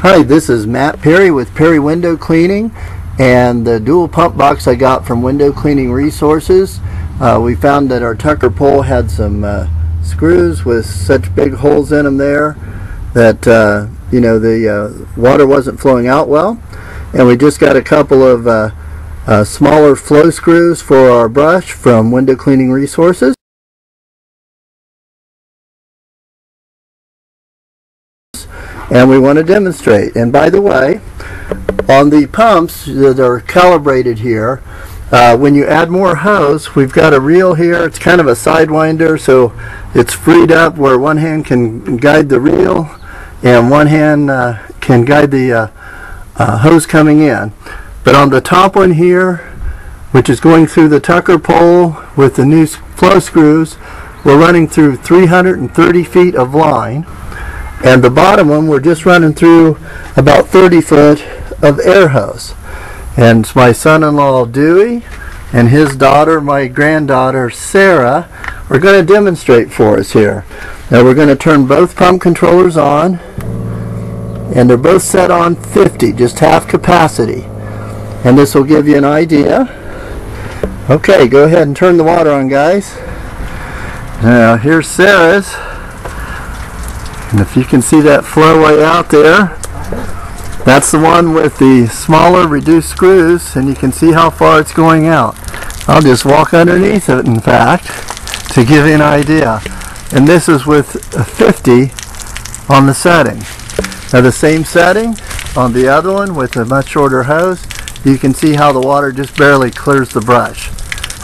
Hi, this is Matt Perry with Perry Window Cleaning, and the dual pump box I got from Window Cleaning Resources. We found that our Tucker pole had some screws with such big holes in them there that the water wasn't flowing out well, and we just got a couple of smaller flow screws for our brush from Window Cleaning Resources. And we want to demonstrate. And by the way, on the pumps that are calibrated here, when you add more hose, we've got a reel here. It's kind of a sidewinder, so it's freed up where one hand can guide the reel and one hand can guide the hose coming in. But on the top one here, which is going through the Tucker pole with the new flow screws, we're running through 330 feet of line. And the bottom one, we're just running through about 30 foot of air hose. And it's my son-in-law Dewey and his daughter, my granddaughter Sarah, are going to demonstrate for us here. Now we're going to turn both pump controllers on, and they're both set on 50, just half capacity. And this will give you an idea. Okay, go ahead and turn the water on, guys. Now here's Sarah's. And if you can see that flow way out there, that's the one with the smaller reduced screws, and you can see how far it's going out. I'll just walk underneath it, in fact, to give you an idea. And this is with a 50 on the setting. Now the same setting on the other one with a much shorter hose, you can see how the water just barely clears the brush.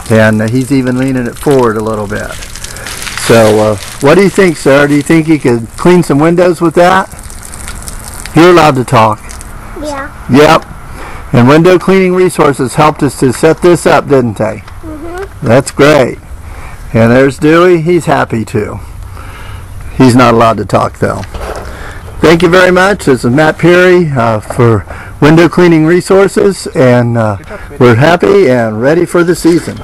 And he's even leaning it forward a little bit. So what do you think, Sarah? Do you think you could clean some windows with that? You're allowed to talk. Yeah. Yep. And Window Cleaning Resources helped us to set this up, didn't they? Mm-hmm. That's great. And there's Dewey. He's happy too. He's not allowed to talk though. Thank you very much. This is Matt Perry for Window Cleaning Resources, and we're happy and ready for the season.